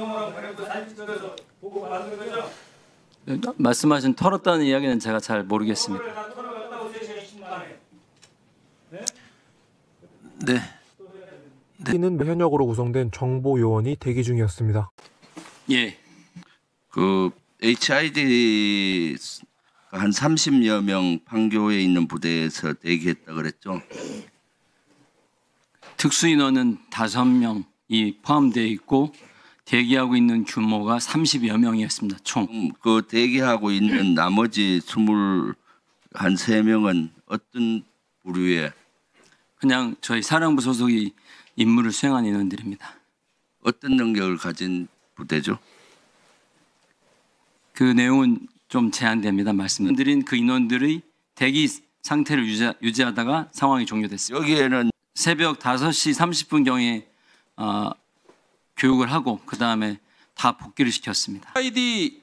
방송하라고 그래도 사진 찍어서 보고 받는 거죠? 말씀하신 털었다는 이야기는 제가 잘 모르겠습니다. 다 털어갔다고 세션이 신문하네요. 네? 네. 이는 현역으로 구성된 정보 요원이 대기 중이었습니다. 예. 그 HID 한 30여 명 판교에 있는 부대에서 대기했다 그랬죠. 특수인원은 5명이 포함되어 있고 대기하고 있는 규모가 30여 명이었습니다. 총. 그 대기하고 있는 나머지 23명은 어떤 부류의 그냥 저희 사령부 소속이 임무를 수행한 인원들입니다. 어떤 능력을 가진 부대죠? 그 내용은 좀 제한됩니다. 말씀드린 그 인원들의 대기 상태를 유지하다가 상황이 종료됐습니다. 여기에는 새벽 5시 30분경에 교육을 하고 그 다음에 다 복귀를 시켰습니다. 아이디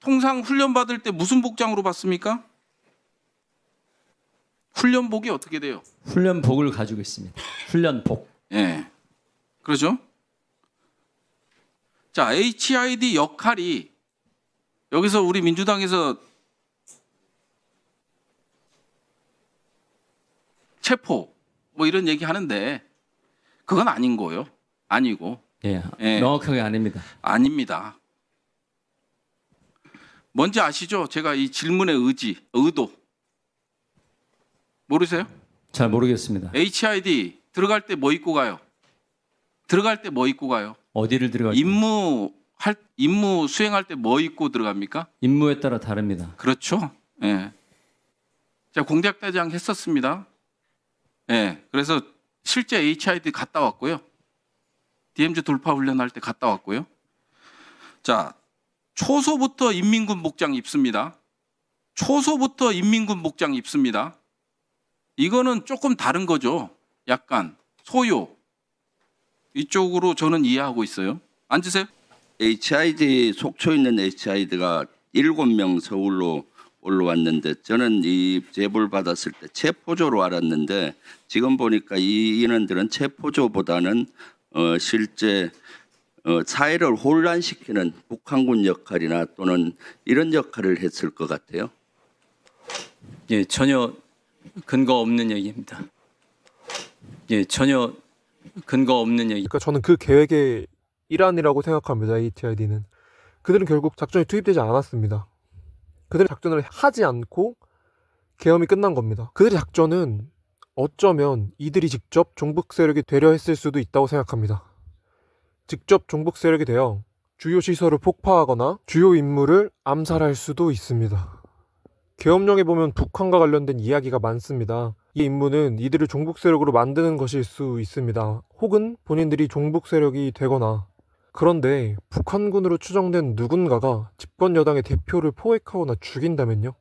통상 훈련 받을 때 무슨 복장으로 받습니까? 훈련복이 어떻게 돼요? 훈련복을 가지고 있습니다. 훈련복. 예. 그러죠? 자, HID 역할이 여기서 우리 민주당에서 체포 뭐 이런 얘기 하는데 그건 아닌 거예요. 아니고. 예, 예. 명확하게 아닙니다. 아닙니다. 뭔지 아시죠? 제가 이 질문의 의도. 모르세요? 잘 모르겠습니다. HID 들어갈 때 뭐 입고 가요? 들어갈 때 뭐 입고 가요? 어디를 들어갈 임무 수행할 때 뭐 입고 들어갑니까? 임무에 따라 다릅니다. 그렇죠. 예. 제가 공작대장 했었습니다. 예. 그래서 실제 HID 갔다 왔고요. DMZ 돌파 훈련할 때 갔다 왔고요. 자, 초소부터 인민군 복장 입습니다. 초소부터 인민군 복장 입습니다. 이거는 조금 다른 거죠. 약간 소요. 이쪽으로 저는 이해하고 있어요. 앉으세요. HID 속초 있는 HID가 7명 서울로 올라왔는데 저는 이 제보를 받았을 때 체포조로 알았는데 지금 보니까 이 인원들은 체포조보다는 실제 사회를 혼란시키는 북한군 역할이나 또는 이런 역할을 했을 것 같아요. 예, 전혀 근거 없는 얘기입니다. 예, 전혀 근거 없는 얘기. 그러니까 저는 그 계획의 일환이라고 생각합니다. HID는. 그들은 결국 작전에 투입되지 않았습니다. 그들은 작전을 하지 않고 계엄이 끝난 겁니다. 그들의 작전은 어쩌면 이들이 직접 종북 세력이 되려 했을 수도 있다고 생각합니다. 직접 종북 세력이 되어 주요 시설을 폭파하거나 주요 인물을 암살할 수도 있습니다. 계엄령에 보면 북한과 관련된 이야기가 많습니다. 이 임무는 이들을 종북 세력으로 만드는 것일 수 있습니다. 혹은 본인들이 종북 세력이 되거나. 그런데 북한군으로 추정된 누군가가 집권 여당의 대표를 포획하거나 죽인다면요?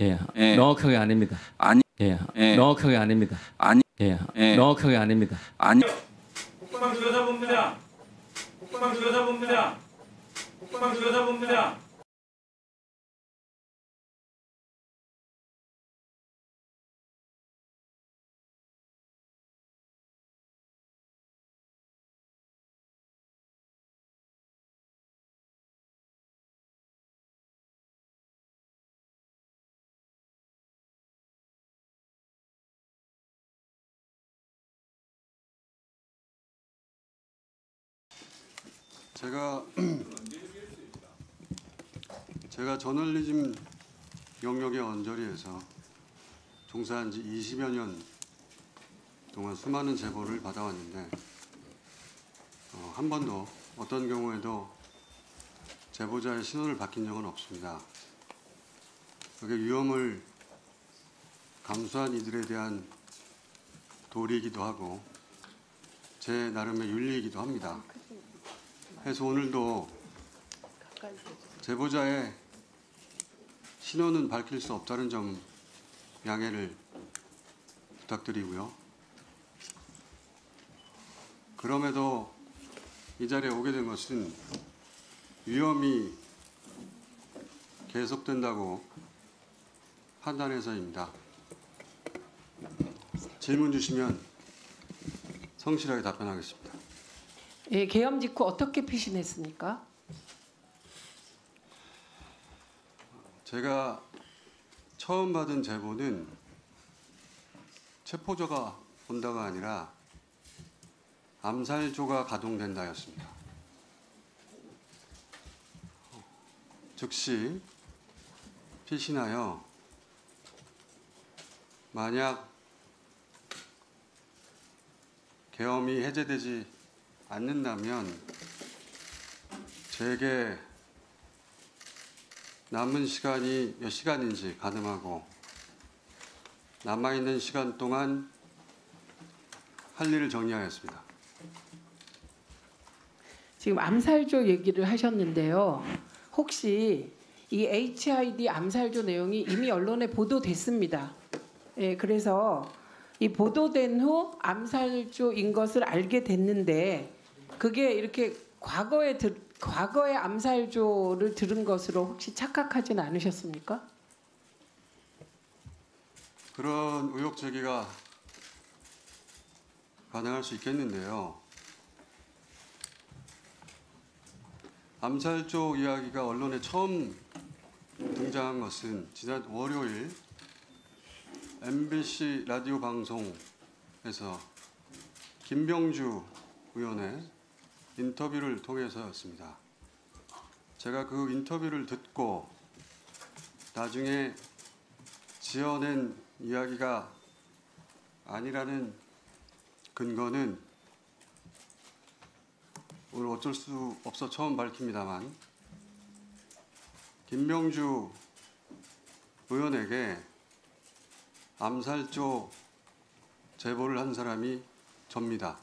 예, 예. 명확하게 아닙니다. 아니. 예, 예. 명확하게 아닙니다. 아니. 예, 예. 명확하게 아닙니다. 아니. 국방조사본부장. 국방조사본부장. 국방조사본부장. 제가 저널리즘 영역의 언저리에서 종사한 지 20여 년 동안 수많은 제보를 받아왔는데 한 번도 어떤 경우에도 제보자의 신원을 밝힌 적은 없습니다. 그게 위험을 감수한 이들에 대한 도리이기도 하고 제 나름의 윤리이기도 합니다. 해서 오늘도 제보자의 신원은 밝힐 수 없다는 점 양해를 부탁드리고요. 그럼에도 이 자리에 오게 된 것은 위험이 계속된다고 판단해서입니다. 질문 주시면 성실하게 답변하겠습니다. 예, 계엄 직후 어떻게 피신했습니까? 제가 처음 받은 제보는 체포조가 온다가 아니라 암살조가 가동된다였습니다. 즉시 피신하여 만약 계엄이 해제되지 않는다면 제게 남은 시간이 몇 시간인지 가늠하고 남아있는 시간 동안 할 일을 정리하였습니다. 지금 암살조 얘기를 하셨는데요. 혹시 이 HID 암살조 내용이 이미 언론에 보도됐습니다. 예, 그래서 이 보도된 후 암살조인 것을 알게 됐는데 그게 이렇게 과거의 암살조를 들은 것으로 혹시 착각하지는 않으셨습니까? 그런 의혹 제기가 가능할 수 있겠는데요. 암살조 이야기가 언론에 처음 등장한 것은 지난 월요일 MBC 라디오 방송에서 김병주 의원의 인터뷰를 통해서였습니다. 제가 그 인터뷰를 듣고 나중에 지어낸 이야기가 아니라는 근거는 오늘 어쩔 수 없어 처음 밝힙니다만 김병주 의원에게 암살조 제보를 한 사람이 접니다.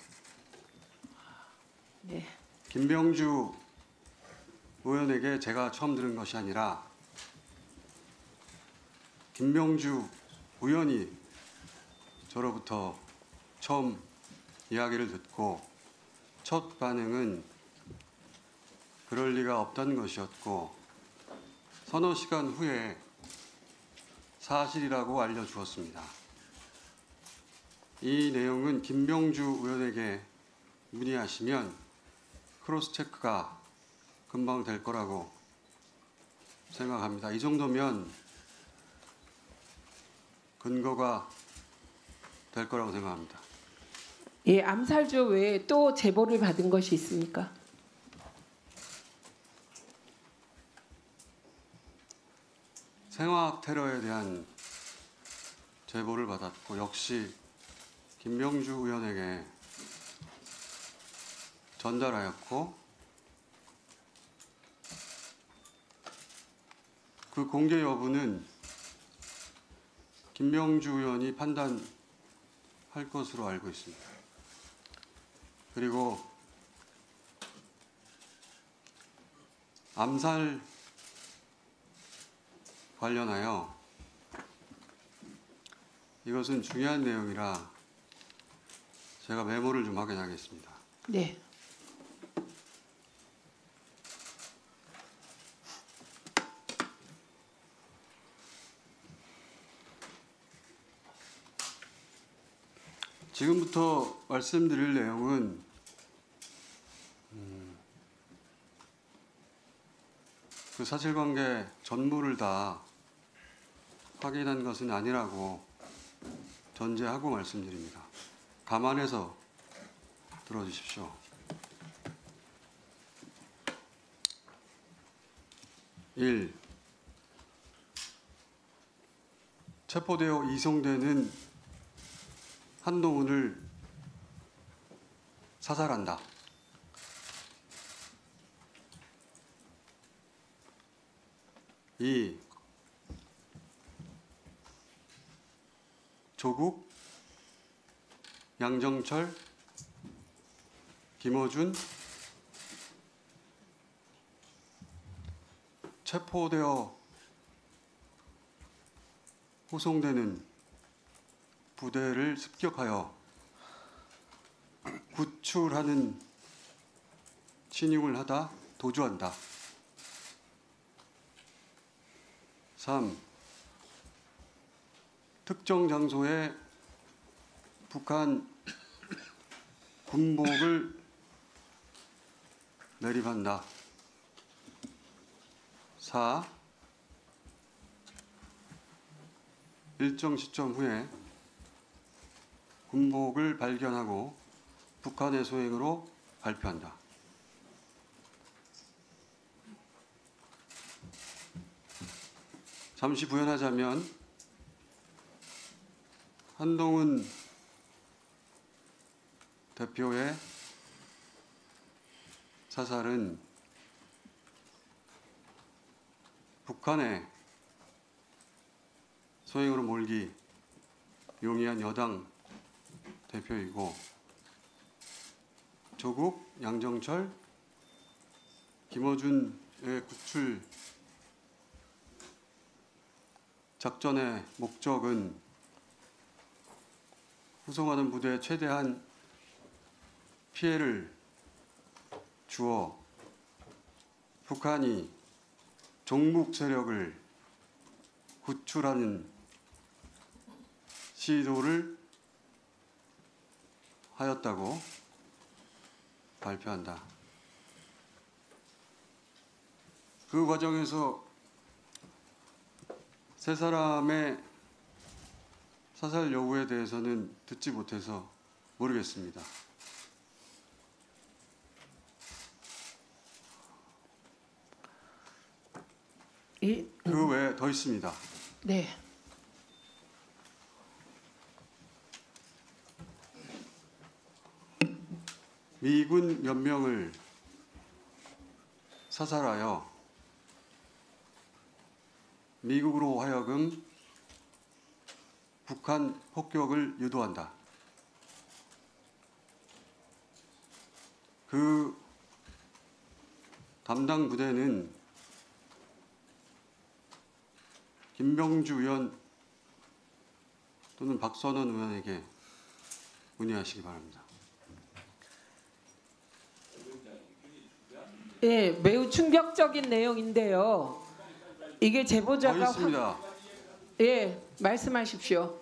네. 김병주 의원에게 제가 처음 들은 것이 아니라 김병주 의원이 저로부터 처음 이야기를 듣고 첫 반응은 그럴 리가 없다는 것이었고 서너 시간 후에 사실이라고 알려주었습니다. 이 내용은 김병주 의원에게 문의하시면 크로스 체크가 금방 될 거라고 생각합니다. 이 정도면 근거가 될 거라고 생각합니다. 예, 암살조 외에 또 제보를 받은 것이 있습니까? 생화학 테러에 대한 제보를 받았고 역시 김병주 의원에게 전달하였고 그 공개 여부는 김병주 의원이 판단할 것으로 알고 있습니다. 그리고 암살 관련하여 이것은 중요한 내용이라 제가 메모를 좀 확인하겠습니다. 네. 지금부터 말씀드릴 내용은 그 사실관계 전부를 다 확인한 것은 아니라고 전제하고 말씀드립니다. 감안해서 들어주십시오. 1. 체포되어 이송되는 한동훈을 사살한다. 2. 조국, 양정철, 김어준 체포되어 호송되는 부대를 습격하여 구출하는 침입을 하다 도주한다. 3. 특정 장소에 북한 군복을 매립한다. 4. 일정 시점 후에 군복을 발견하고 북한의 소행으로 발표한다. 잠시 부연하자면 한동훈 대표의 사살은 북한의 소행으로 몰기 용이한 여당 대표이고 조국, 양정철, 김어준의 구출 작전의 목적은 후송하는 부대에 최대한 피해를 주어 북한이 종북 세력을 구출하는 시도를 하였다고 발표한다. 그 과정에서 세 사람의 사살 여부에 대해서는 듣지 못해서 모르겠습니다. 그 외에 더 있습니다. 네. 미군 몇 명을 사살하여 미국으로 하여금 북한 폭격을 유도한다. 그 담당 부대는 김병주 의원 또는 박선원 의원에게 문의하시기 바랍니다. 예, 매우 충격적인 내용인데요. 이게 더 제보자가 있습니다. 예, 말씀하십시오.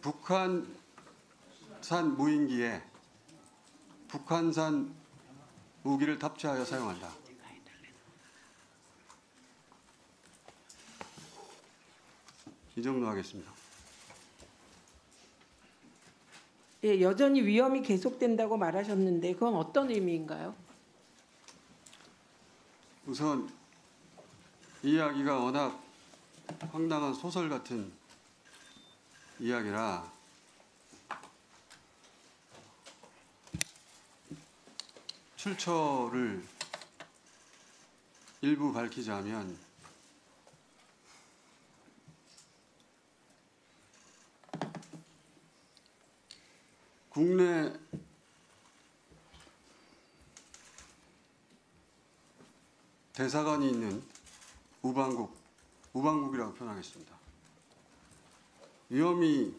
북한산 무인기에 북한산 무기를 탑재하여 사용한다. 이 정도 하겠습니다. 예, 여전히 위험이 계속된다고 말하셨는데 그건 어떤 의미인가요? 우선 이 이야기가 워낙 황당한 소설 같은 이야기라 출처를 일부 밝히자면 국내 대사관이 있는 우방국이라고 표현하겠습니다. 위험이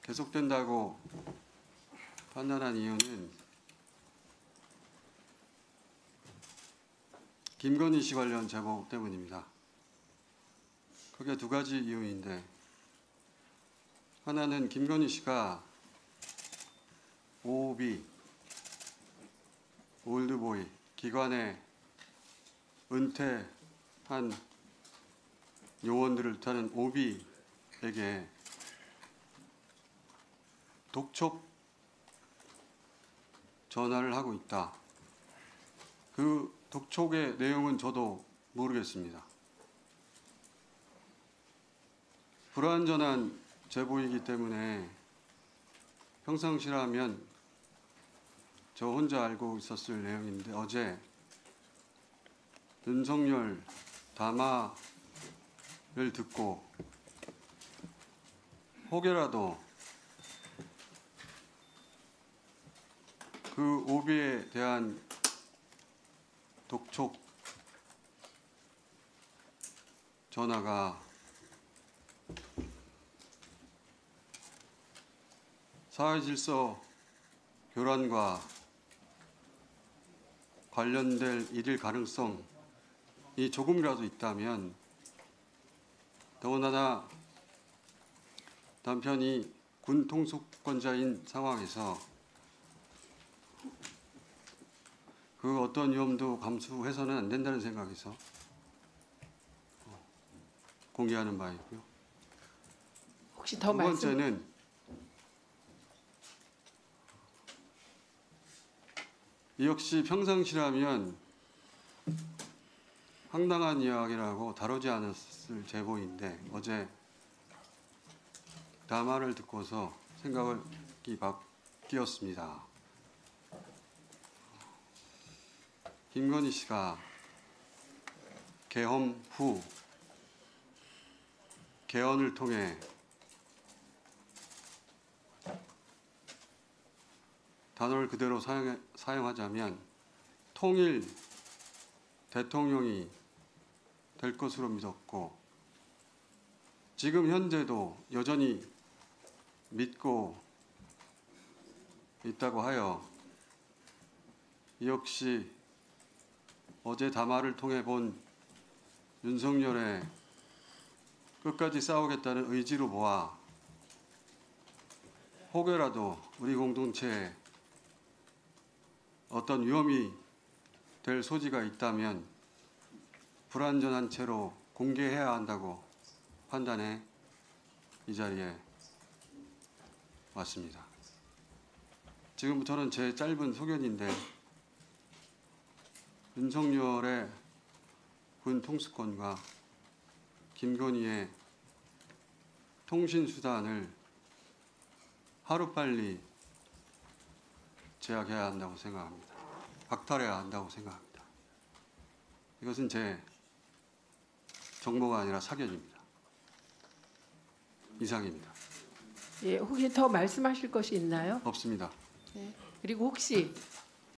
계속된다고 판단한 이유는 김건희 씨 관련 제보 때문입니다. 크게 두 가지 이유인데, 하나는 김건희 씨가 OB, 올드보이, 기관에 은퇴한 요원들을 타는 OB에게 독촉 전화를 하고 있다. 그 독촉의 내용은 저도 모르겠습니다. 불완전한 제보이기 때문에 평상시라면 저 혼자 알고 있었을 내용인데, 어제 윤석열 담화를 듣고 혹여라도 그 오비에 대한 독촉 전화가 사회질서 교란과 관련될 일일 가능성이 조금이라도 있다면, 더군다나 남편이 군 통수권자인 상황에서 그 어떤 위험도 감수해서는 안 된다는 생각에서 공개하는 바이고요. 혹시 더 두 말씀 번째는 이 역시 평상시라면 황당한 이야기라고 다루지 않았을 제보인데 어제 담화를 듣고서 생각이 바뀌었습니다. 김건희 씨가 계엄 후 개헌을 통해 단어를 그대로 사용하자면 통일 대통령이 될 것으로 믿었고, 지금 현재도 여전히 믿고 있다고 하여 이 역시 어제 담화를 통해 본 윤석열의 끝까지 싸우겠다는 의지로 보아 혹여라도 우리 공동체에 어떤 위험이 될 소지가 있다면 불완전한 채로 공개해야 한다고 판단해 이 자리에 왔습니다. 지금부터는 제 짧은 소견인데, 윤석열의 군 통수권과 김건희의 통신수단을 하루빨리 제약해야 한다고 생각합니다. 박탈해야 한다고 생각합니다. 이것은 제 정보가 아니라 사견입니다. 이상입니다. 예, 혹시 더 말씀하실 것이 있나요? 없습니다. 네. 그리고 혹시